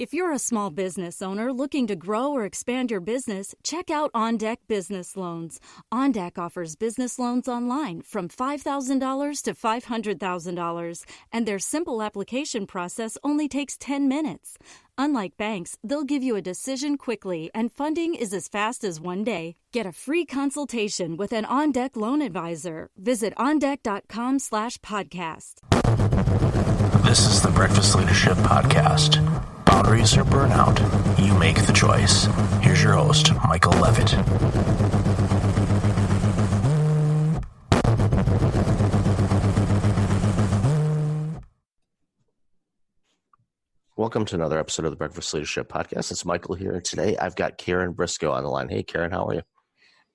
If you're a small business owner looking to grow or expand your business, check out On Deck Business Loans. On Deck offers business loans online from $5,000 to $500,000, and their simple application process only takes 10 minutes. Unlike banks, they'll give you a decision quickly, and funding is as fast as one day. Get a free consultation with an On Deck loan advisor. Visit ondeck.com/podcast. This is the Breakfast Leadership Podcast. Boundaries or burnout, you make the choice. Here's your host, Michael Levitt. Welcome to another episode of the Breakfast Leadership Podcast. It's Michael here. Today I've got Karen Briscoe on the line. Hey, Karen, how are you?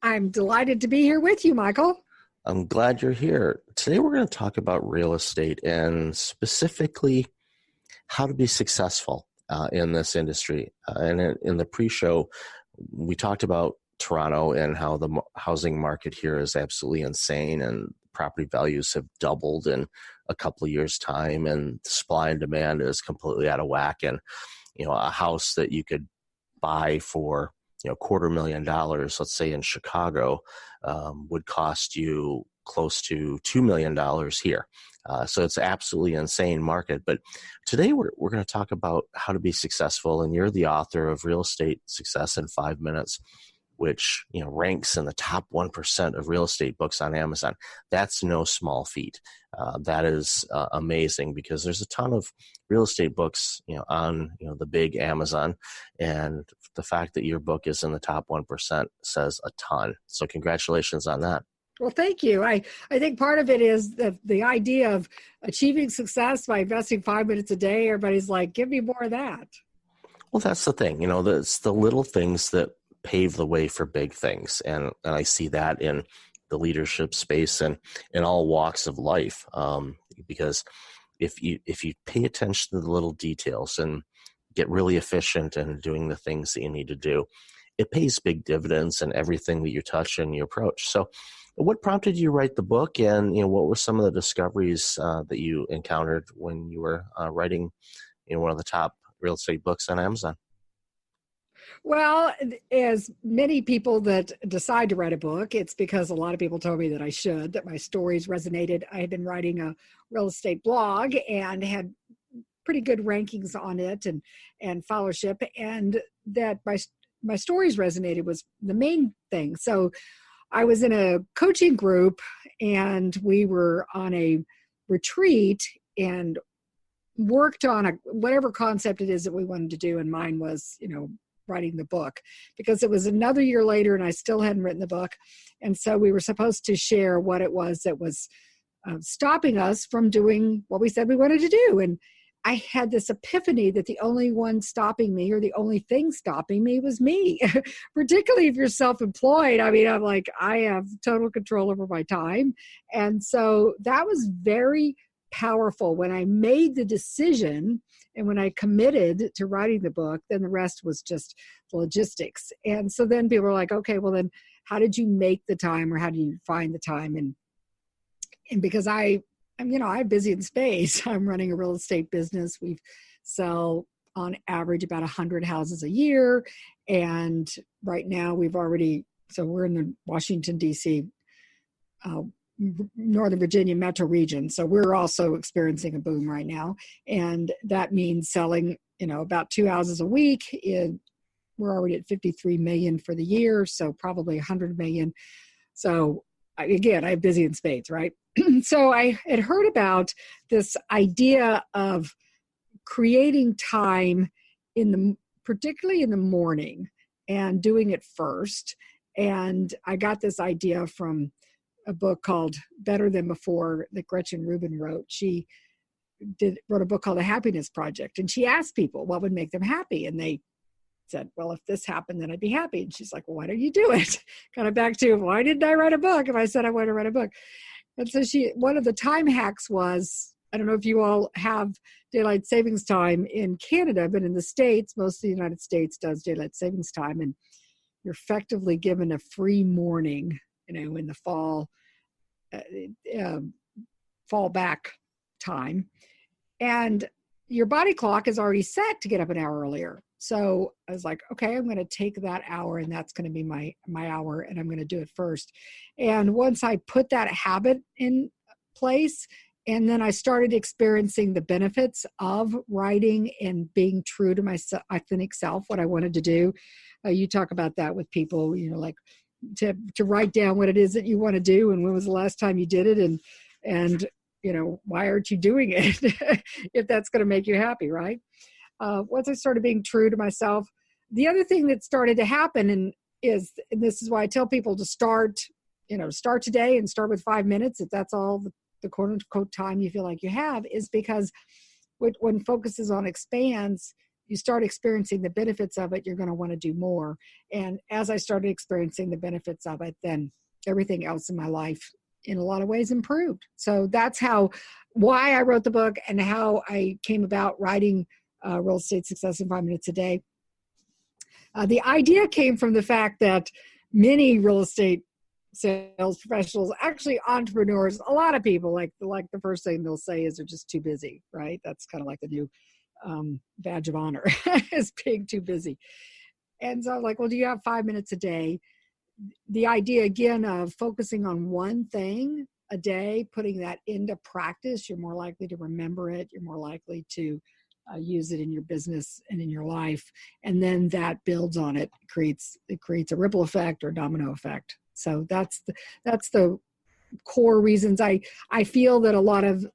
I'm delighted to be here with you, Michael. I'm glad you're here. Today we're going to talk about real estate and specifically how to be successful in this industry. And in the pre-show, we talked about Toronto and how the housing market here is absolutely insane and property values have doubled in a couple of years' time, and supply and demand is completely out of whack. And, a house that you could buy for, $250,000, let's say in Chicago, would cost you close to $2 million here. So it's absolutely insane market. But today we're going to talk about how to be successful. And you're the author of Real Estate Success in 5 Minutes, which ranks in the top 1% of real estate books on Amazon. That's no small feat. That is amazing because there's a ton of real estate books, on the big Amazon, and the fact that your book is in the top 1% says a ton. So congratulations on that. Well, thank you. I think part of it is the idea of achieving success by investing 5 minutes a day. Everybody's like, give me more of that. Well, that's the thing. It's the little things that pave the way for big things. And I see that in the leadership space and in all walks of life. Because if you pay attention to the little details and get really efficient in doing the things that you need to do, it pays big dividends in everything that you touch and you approach. So what prompted you to write the book, and what were some of the discoveries that you encountered when you were writing one of the top real estate books on Amazon? Well, as many people that decide to write a book, it's because a lot of people told me that I should, that my stories resonated. I had been writing a real estate blog and had pretty good rankings on it and followership, and that my stories resonated was the main thing. So I was in a coaching group and we were on a retreat and worked on whatever concept it is that we wanted to do. And mine was, writing the book, because it was another year later and I still hadn't written the book. And so we were supposed to share what it was that was stopping us from doing what we said we wanted to do. And I had this epiphany that the only one stopping me, or the only thing stopping me, was me. Particularly if you're self-employed. I mean, I'm like, I have total control over my time. And so that was very powerful. When I made the decision and when I committed to writing the book, then the rest was just logistics. And so then people were like, okay, well then how did you make the time, or how do you find the time? And because I'm busy in space. I'm running a real estate business. We sell on average about 100 houses a year. And right now we're in the Washington, D.C., Northern Virginia metro region. So we're also experiencing a boom right now. And that means selling, about 2 houses a week. We're already at 53 million for the year. So probably 100 million. So again, I'm busy in spades, right? So I had heard about this idea of creating time particularly in the morning, and doing it first. And I got this idea from a book called Better Than Before that Gretchen Rubin wrote. She wrote a book called The Happiness Project, and she asked people what would make them happy. And they said, well, if this happened, then I'd be happy. And she's like, well, why don't you do it? Kind of back to, why didn't I write a book if I said I wanted to write a book? And so one of the time hacks was, I don't know if you all have daylight savings time in Canada, but in the States, most of the United States does daylight savings time. And you're effectively given a free morning, in the fall back time. And your body clock is already set to get up an hour earlier. So I was like, okay, I'm going to take that hour, and that's going to be my hour, and I'm going to do it first. And once I put that habit in place, and then I started experiencing the benefits of writing and being true to my authentic self, what I wanted to do. You talk about that with people, like to write down what it is that you want to do, and when was the last time you did it, and why aren't you doing it if that's going to make you happy, right? Once I started being true to myself, the other thing that started to happen, and this is why I tell people to start today and start with 5 minutes, if that's all the quote unquote time you feel like you have, is because when focus is on expands, you start experiencing the benefits of it, you're going to want to do more. And as I started experiencing the benefits of it, then everything else in my life in a lot of ways improved. So that's why I wrote the book and how I came about writing Real Estate Success in 5 Minutes a Day. The idea came from the fact that many real estate sales professionals, actually entrepreneurs, a lot of people, like the first thing they'll say is they're just too busy, right? That's kind of like the new badge of honor is being too busy. And so I'm like, well, do you have 5 minutes a day? The idea, again, of focusing on one thing a day, putting that into practice, you're more likely to remember it. You're more likely to use it in your business and in your life. And then that builds on it, creates a ripple effect or domino effect. So that's the core reasons I feel that a lot of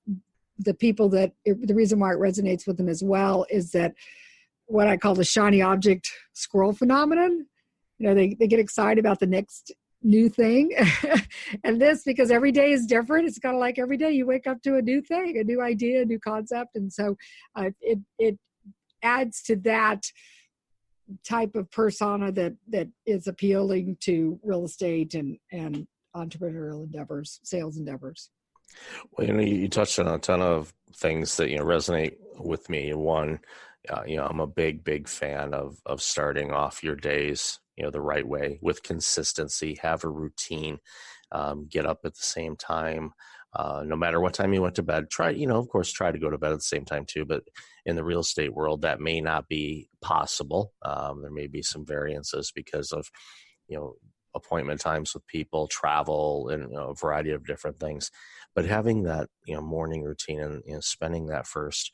the people the reason why it resonates with them as well is that what I call the shiny object squirrel phenomenon. They get excited about the next new thing. And this, because every day is different, it's kind of like every day you wake up to a new thing, a new idea, a new concept. And so it adds to that type of persona that is appealing to real estate and entrepreneurial endeavors, sales endeavors. Well, you touched on a ton of things that resonate with me. One, I'm a big fan of starting off your days the right way with consistency. Have a routine. Get up at the same time. No matter what time you went to bed, try to go to bed at the same time too. But in the real estate world, that may not be possible. There may be some variances because of appointment times with people, travel, and a variety of different things. But having that morning routine and spending that first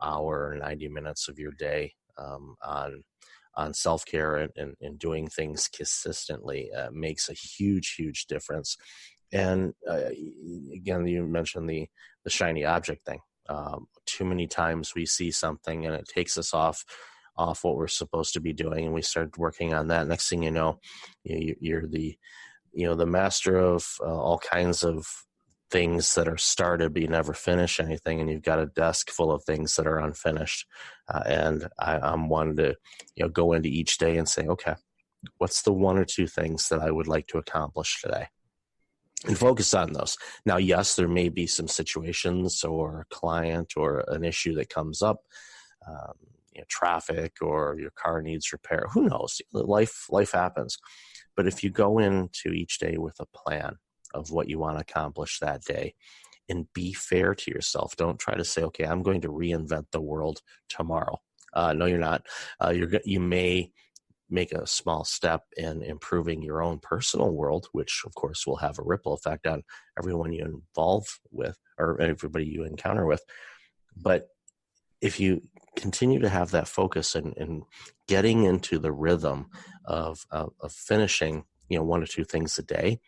hour or 90 minutes of your day on self-care and doing things consistently makes a huge difference. And again, you mentioned the shiny object thing. Too many times we see something and it takes us off what we're supposed to be doing, and we start working on that. Next thing you know, you're the master of all kinds of things that are started, but you never finish anything, and you've got a desk full of things that are unfinished. And I'm one to go into each day and say, okay, what's the one or two things that I would like to accomplish today? And focus on those. Now, yes, there may be some situations or a client or an issue that comes up, traffic, or your car needs repair. Who knows? Life happens. But if you go into each day with a plan of what you want to accomplish that day, and be fair to yourself. Don't try to say, okay, I'm going to reinvent the world tomorrow. No, you're not. You may make a small step in improving your own personal world, which of course will have a ripple effect on everyone you involve with or everybody you encounter with. But if you continue to have that focus and getting into the rhythm of finishing, one or two things a day,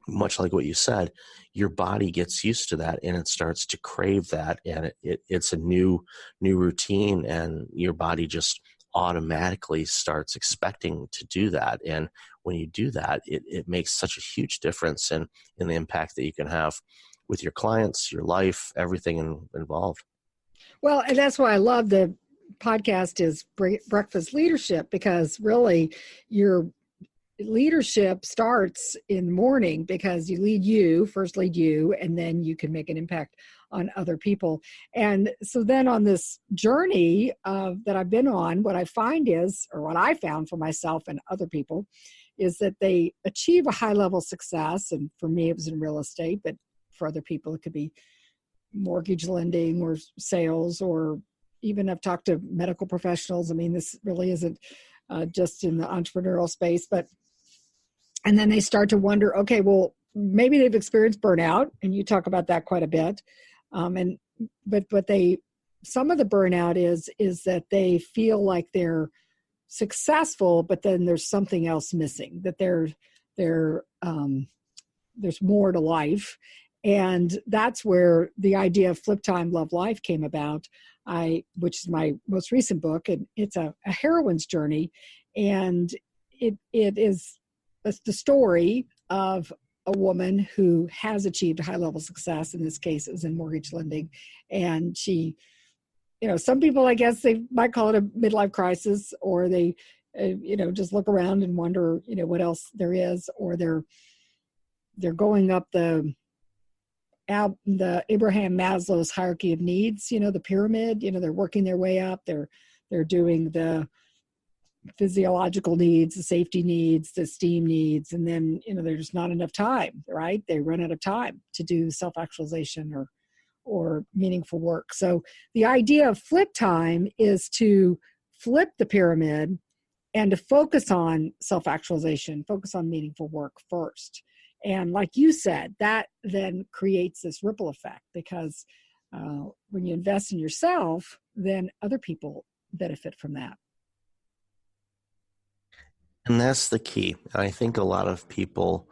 much like what you said, your body gets used to that and it starts to crave that, and it's a new routine, and your body just automatically starts expecting to do that. And when you do that, it makes such a huge difference in the impact that you can have with your clients, your life, everything involved. Well, and that's why I love the podcast is Breakfast Leadership, because really your leadership starts in the morning, because you first lead you, and then you can make an impact on other people. And so then on this journey that I've been on, what I find is, or what I found for myself and other people, is that they achieve a high level of success. And for me, it was in real estate, but for other people, it could be mortgage lending or sales or even I've talked to medical professionals. I mean, this really isn't just in the entrepreneurial space, and then they start to wonder, okay, well, maybe they've experienced burnout, and you talk about that quite a bit. But some of the burnout is that they feel like they're successful, but then there's something else missing, that there's more to life. And that's where the idea of Flip Time, Love Life came about, which is my most recent book. And it's a heroine's journey. And it is the story of a woman who has achieved a high level of success. In this case, it was in mortgage lending. And she, some people, I guess they might call it a midlife crisis, or they, just look around and wonder, what else there is, or they're going up the Abraham Maslow's hierarchy of needs, the pyramid, they're working their way up. They're doing the physiological needs, the safety needs, the esteem needs, and then, there's not enough time, right? They run out of time to do self-actualization or meaningful work. So the idea of Flip Time is to flip the pyramid and to focus on self-actualization, focus on meaningful work first. And like you said, that then creates this ripple effect, because when you invest in yourself, then other people benefit from that. And that's the key. I think a lot of people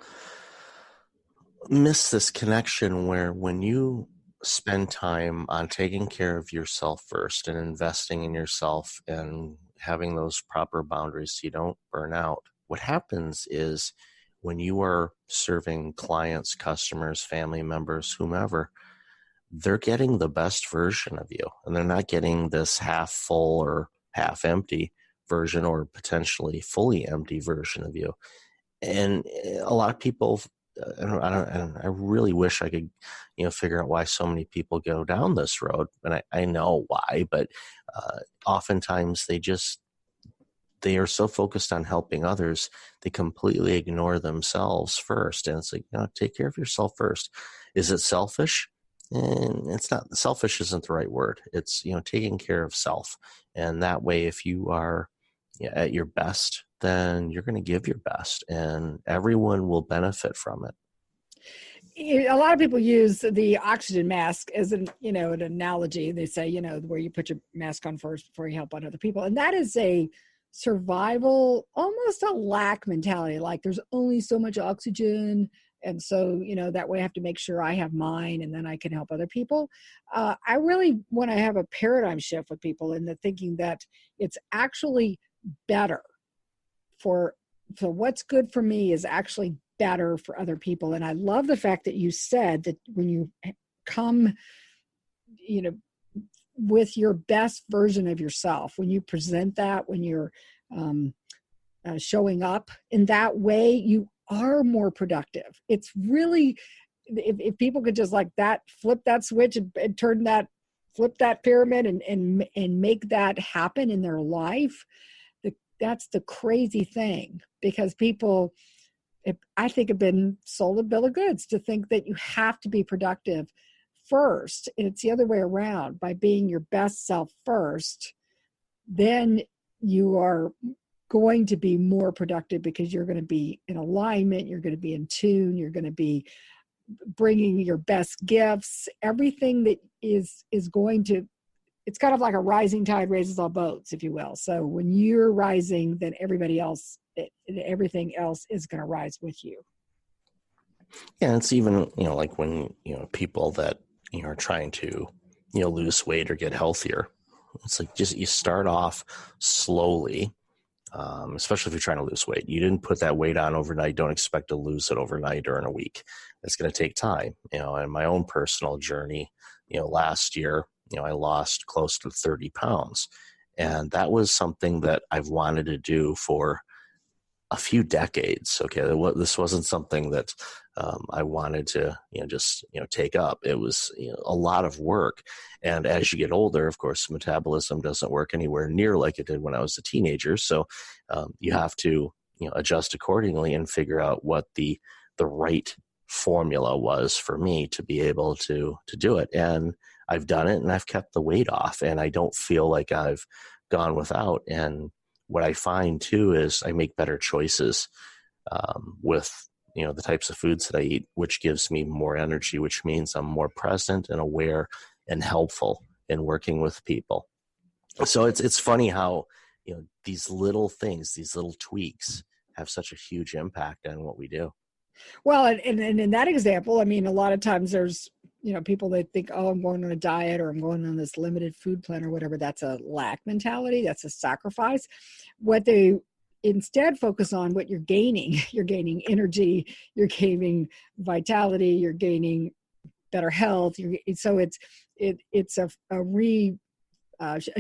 miss this connection where when you spend time on taking care of yourself first and investing in yourself and having those proper boundaries so you don't burn out, what happens is when you are serving clients, customers, family members, whomever, they're getting the best version of you, and they're not getting this half full or half empty version, or potentially fully empty version of you. And a lot of people, I really wish I could, figure out why so many people go down this road. And I know why, but oftentimes they are so focused on helping others, they completely ignore themselves first. And it's like, take care of yourself first. Is it selfish? And it's not. Selfish isn't the right word. It's, taking care of self. And that way, if you are at your best, then you're going to give your best, and everyone will benefit from it. A lot of people use the oxygen mask as an analogy. They say, where you put your mask on first before you help out other people. And that is a survival, almost a lack mentality. Like there's only so much oxygen. And so, that way I have to make sure I have mine, and then I can help other people. I really want to have a paradigm shift with people in the thinking that it's actually better so what's good for me is actually better for other people. And I love the fact that you said that when you come, with your best version of yourself, when you present that, when you're showing up in that way, you are more productive. It's really, if people could just like that, flip that switch and flip that pyramid and make that happen in their life, that's the crazy thing, because people, I think, have been sold a bill of goods to think that you have to be productive first. And it's the other way around. By being your best self first, then you are going to be more productive, because you're going to be in alignment, you're going to be in tune, you're going to be bringing your best gifts, everything that is going to, it's kind of like a rising tide raises all boats, if you will. So when you're rising, then everything else is going to rise with you. Yeah, it's even, like when, people that, are trying to, lose weight or get healthier. It's like you start off slowly, especially if you're trying to lose weight. You didn't put that weight on overnight. Don't expect to lose it overnight or in a week. It's going to take time. In my own personal journey, last year, I lost close to 30 pounds. And that was something that I've wanted to do for a few decades. Okay. This wasn't something that I wanted to, just, take up. It was a lot of work. And as you get older, of course, metabolism doesn't work anywhere near like it did when I was a teenager. So you have to, adjust accordingly and figure out what the right formula was for me to be able to do it. And I've done it and I've kept the weight off, and I don't feel like I've gone without. And what I find too is I make better choices with the types of foods that I eat, which gives me more energy, which means I'm more present and aware and helpful in working with people. So it's funny how these little things, these little tweaks, have such a huge impact on what we do. Well, and in that example, I mean, a lot of times there's people that think, oh, I'm going on a diet or I'm going on this limited food plan or whatever. That's a lack mentality. That's a sacrifice. What they instead focus on, what you're gaining. You're gaining energy. You're gaining vitality. You're gaining better health. So it's a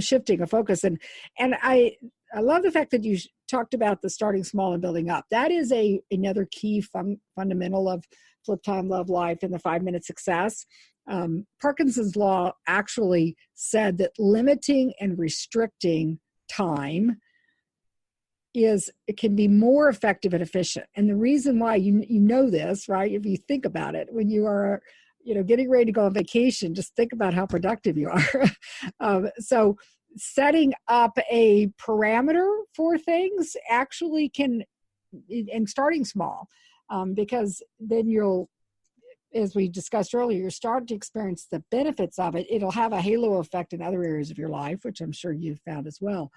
shifting of focus. And I love the fact that you talked about the starting small and building up. That is another key fundamental of Flip Time, Love Life, and the 5-Minute Success. Parkinson's Law actually said that limiting and restricting time it can be more effective and efficient. And the reason why you know this, right? If you think about it, when you are getting ready to go on vacation, just think about how productive you are. So setting up a parameter for things actually can, and starting small, because then you'll, as we discussed earlier, you're starting to experience the benefits of it. It'll have a halo effect in other areas of your life, which I'm sure you've found as well.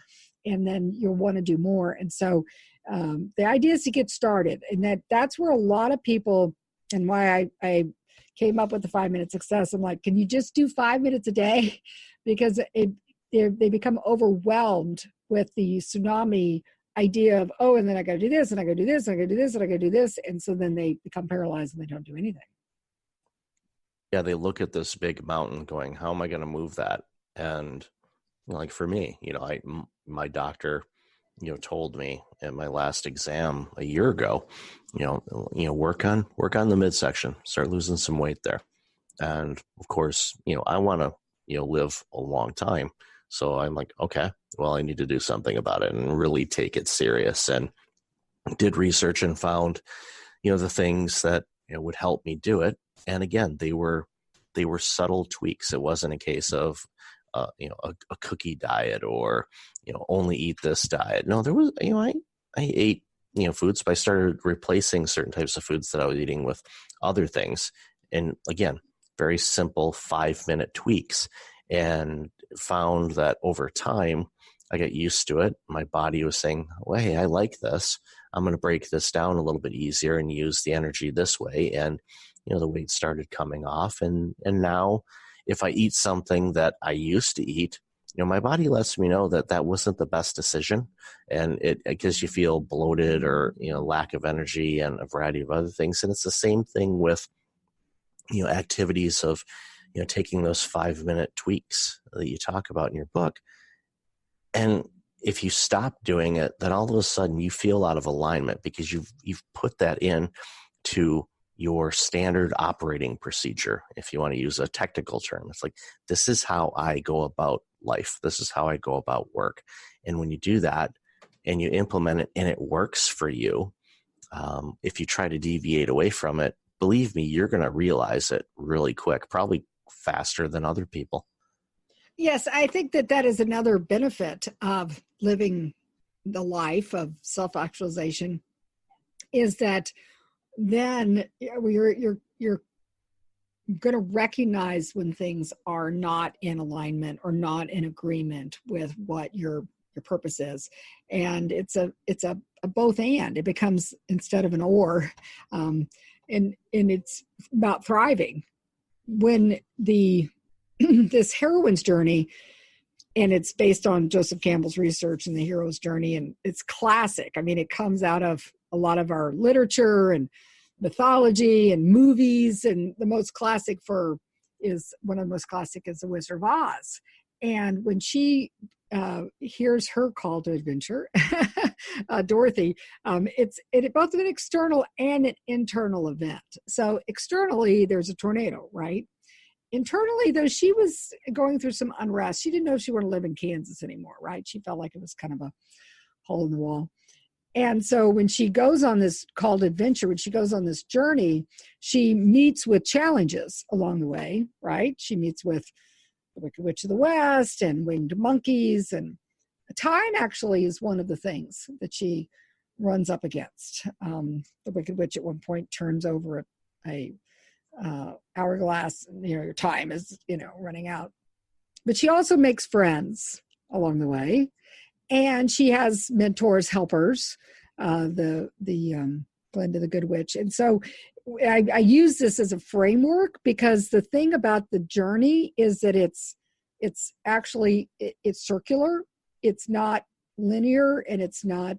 And then you'll want to do more. And so the idea is to get started. And that's where a lot of people, and why I came up with the 5-Minute Success. I'm like, can you just do 5 minutes a day? Because they become overwhelmed with the tsunami idea of, oh, and then I got to do this, and I got to do this, and I got to do this, and I got to do this. And so then they become paralyzed and they don't do anything. Yeah, they look at this big mountain going, how am I going to move that? And like for me, my doctor, told me at my last exam a year ago, work on the midsection, start losing some weight there. And of course, I want to, live a long time. So I'm like, okay, well, I need to do something about it and really take it serious, and did research and found, the things that would help me do it. And again, they were subtle tweaks. It wasn't a case of, a cookie diet or, only eat this diet. No, there was, I ate, foods, but I started replacing certain types of foods that I was eating with other things. And again, very simple 5-minute tweaks, and found that over time, I got used to it. My body was saying, well, hey, I like this. I'm going to break this down a little bit easier and use the energy this way. And, the weight started coming off. And now if I eat something that I used to eat, my body lets me know that wasn't the best decision. And it gives you feel bloated or, lack of energy and a variety of other things. And it's the same thing with, activities of, taking those 5-minute tweaks that you talk about in your book. And if you stop doing it, then all of a sudden you feel out of alignment because you've put that in to your standard operating procedure. If you want to use a technical term, it's like, this is how I go about life. This is how I go about work. And when you do that and you implement it and it works for you, if you try to deviate away from it, believe me, you're going to realize it really quick, probably faster than other people. Yes, I think that is another benefit of living the life of self-actualization, is that then you're going to recognize when things are not in alignment or not in agreement with what your purpose is. And it's a both and. It becomes, instead of an or, and it's about thriving. When this heroine's journey, and it's based on Joseph Campbell's research and the hero's journey, and it's classic. I mean, it comes out of a lot of our literature and mythology and movies, and the most classic is one of the most classic is The Wizard of Oz. And when she here's her call to adventure, Dorothy, it's both an external and an internal event. So externally, there's a tornado, right? Internally, though, she was going through some unrest. She didn't know if she wanted to live in Kansas anymore, right? She felt like it was kind of a hole in the wall. And so when she goes on this called adventure, when she goes on this journey, she meets with challenges along the way, right? She meets with The Wicked Witch of the West and Winged Monkeys, and time actually is one of the things that she runs up against. The Wicked Witch at one point turns over a hourglass, your time is, running out. But she also makes friends along the way, and she has mentors, helpers, the Glinda the Good Witch. And so I use this as a framework, because the thing about the journey is that it's actually circular. It's not linear, and it's not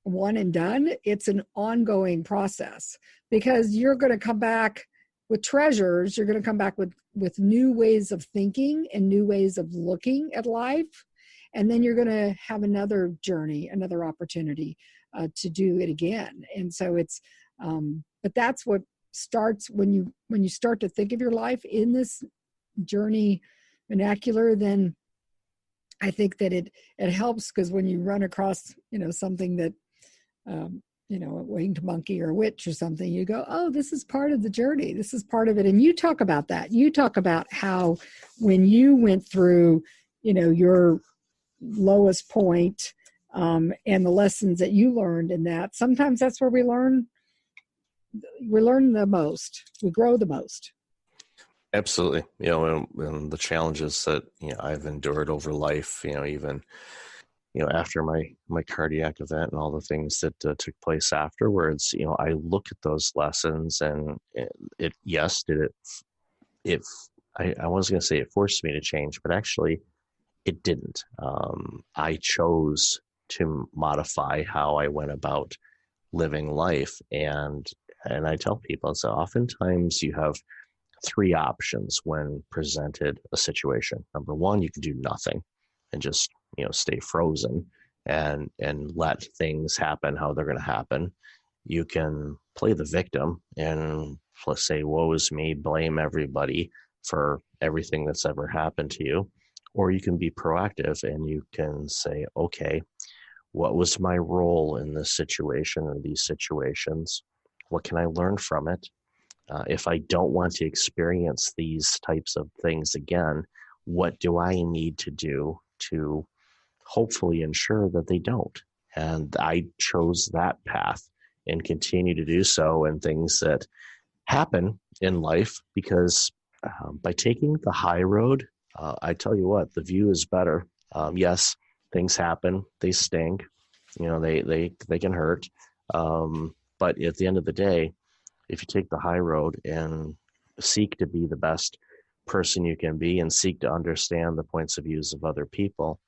one and done. It's an ongoing process, because you're going to come back with treasures. You're going to come back with new ways of thinking and new ways of looking at life. And then you're going to have another journey, another opportunity to do it again. And so it's, but that's what starts when you start to think of your life in this journey vernacular. Then I think that it helps, because when you run across, something that, a winged monkey or a witch or something, you go, oh, this is part of the journey. This is part of it. And you talk about that. You talk about how when you went through, your lowest point, and the lessons that you learned in that, sometimes that's where we learn the most, we grow the most. Absolutely. And the challenges that, I've endured over life, even, after my cardiac event and all the things that took place afterwards, I look at those lessons, and I was going to say it forced me to change, but actually it didn't. I chose to modify how I went about living life. And I tell people, so oftentimes you have three options when presented a situation. Number one, you can do nothing and just, stay frozen and let things happen how they're going to happen. You can play the victim and, let's say, woe is me, blame everybody for everything that's ever happened to you. Or you can be proactive and you can say, okay, what was my role in this situation or these situations? What can I learn from it? If I don't want to experience these types of things again, what do I need to do to hopefully ensure that they don't? And I chose that path and continue to do so in things that happen in life, because by taking the high road, I tell you what, the view is better. Yes, things happen, they stink, they can hurt. But at the end of the day, if you take the high road and seek to be the best person you can be and seek to understand the points of views of other people,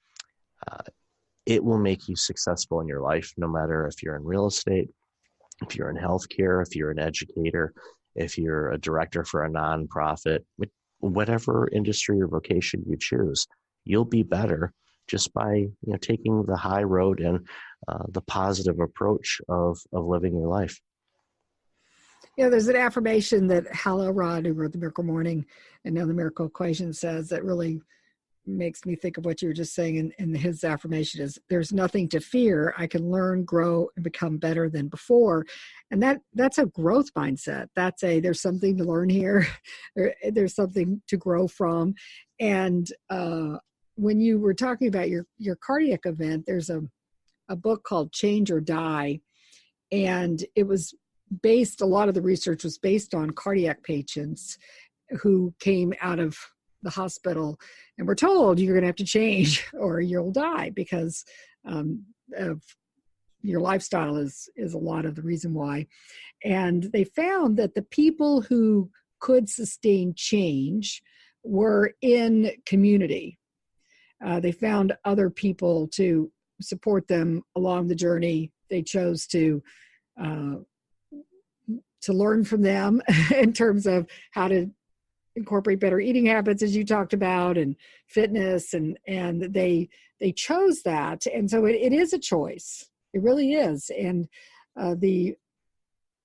it will make you successful in your life, no matter if you're in real estate, if you're in healthcare, if you're an educator, if you're a director for a nonprofit, whatever industry or vocation you choose, you'll be better just by taking the high road and the positive approach of living your life. There's an affirmation that Hal Elrod, who wrote The Miracle Morning and now The Miracle Equation, says that really makes me think of what you were just saying. And his affirmation is, there's nothing to fear. I can learn, grow, and become better than before. And that's a growth mindset. There's something to learn here. There's something to grow from. And when you were talking about your cardiac event, there's a book called Change or Die. And it was a lot of the research was based on cardiac patients who came out of the hospital and were told, you're going to have to change or you'll die, because of your lifestyle is a lot of the reason why. And they found that the people who could sustain change were in community. They found other people to support them along the journey. They chose to learn from them in terms of how to incorporate better eating habits, as you talked about, and fitness, and they chose that. And so it is a choice. It really is. And maybe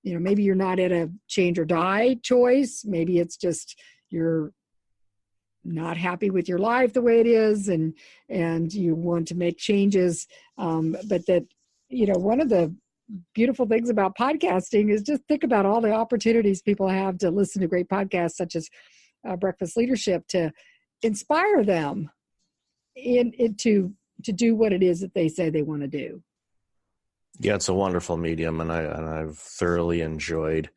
you're not at a change or die choice. Maybe it's just you're not happy with your life the way it is, and you want to make changes. But that, one of the beautiful things about podcasting is just think about all the opportunities people have to listen to great podcasts, such as Breakfast Leadership to inspire them to do what it is that they say they want to do. Yeah, it's a wonderful medium, and I've thoroughly enjoyed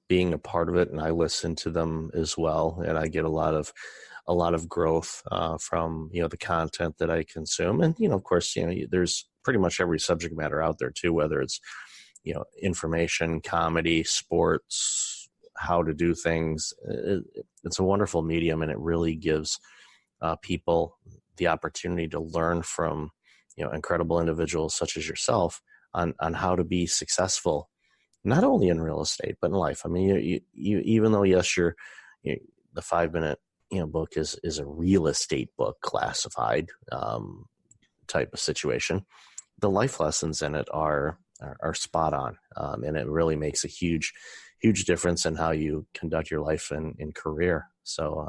being a part of it, and I listen to them as well, and I get a lot of growth from the content that I consume, and of course there's pretty much every subject matter out there too, whether it's information, comedy, sports, how to do things. It's a wonderful medium, and it really gives people the opportunity to learn from incredible individuals such as yourself on how to be successful, not only in real estate but in life. I mean, you even though yes, the 5-minute book is a real estate book classified type of situation, the life lessons in it are spot on, and it really makes a huge difference in how you conduct your life and career. So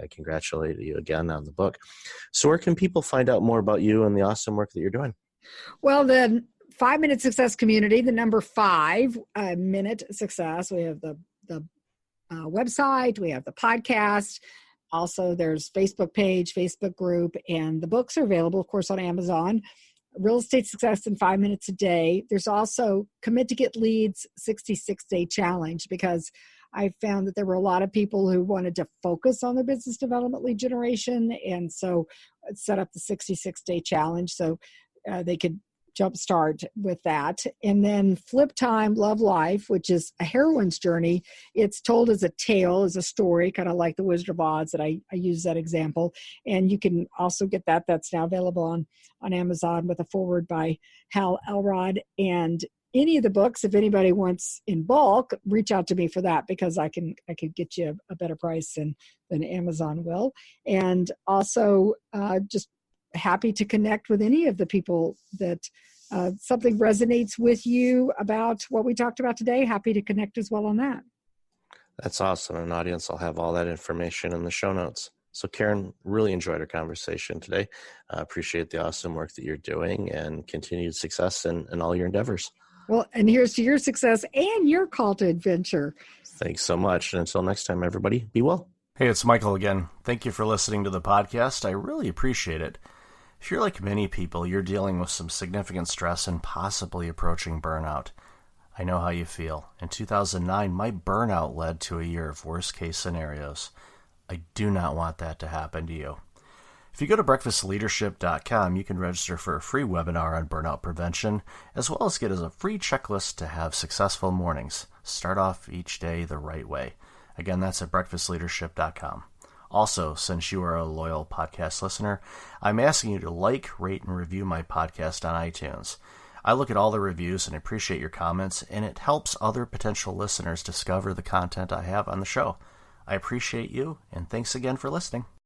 I congratulate you again on the book. So where can people find out more about you and the awesome work that you're doing? Well, the 5-Minute Success Community, the number 5 Minute Success. We have the website, we have the podcast. Also, there's Facebook page, Facebook group, and the books are available, of course, on Amazon. Real Estate Success in 5 Minutes a Day. There's also Commit to Get Leads 66-Day Challenge, because I found that there were a lot of people who wanted to focus on their business development lead generation, and so set up the 66-Day Challenge so they could jumpstart with that. And then Flip Time, Love Life, which is a heroine's journey. It's told as a tale, as a story, kind of like the Wizard of Oz that I use that example. And you can also get that. That's now available on Amazon with a foreword by Hal Elrod. And any of the books, if anybody wants in bulk, reach out to me for that, because I can get you a better price than Amazon will. And also just happy to connect with any of the people that something resonates with you about what we talked about today. Happy to connect as well on that. That's awesome. And audience, I'll have all that information in the show notes. So Karen, really enjoyed our conversation today. Appreciate the awesome work that you're doing, and continued success in all your endeavors. Well, and here's to your success and your call to adventure. Thanks so much. And until next time, everybody, be well. Hey, it's Michael again. Thank you for listening to the podcast. I really appreciate it. If you're like many people, you're dealing with some significant stress and possibly approaching burnout. I know how you feel. In 2009, my burnout led to a year of worst-case scenarios. I do not want that to happen to you. If you go to breakfastleadership.com, you can register for a free webinar on burnout prevention, as well as get a free checklist to have successful mornings. Start off each day the right way. Again, that's at breakfastleadership.com. Also, since you are a loyal podcast listener, I'm asking you to like, rate, and review my podcast on iTunes. I look at all the reviews and appreciate your comments, and it helps other potential listeners discover the content I have on the show. I appreciate you, and thanks again for listening.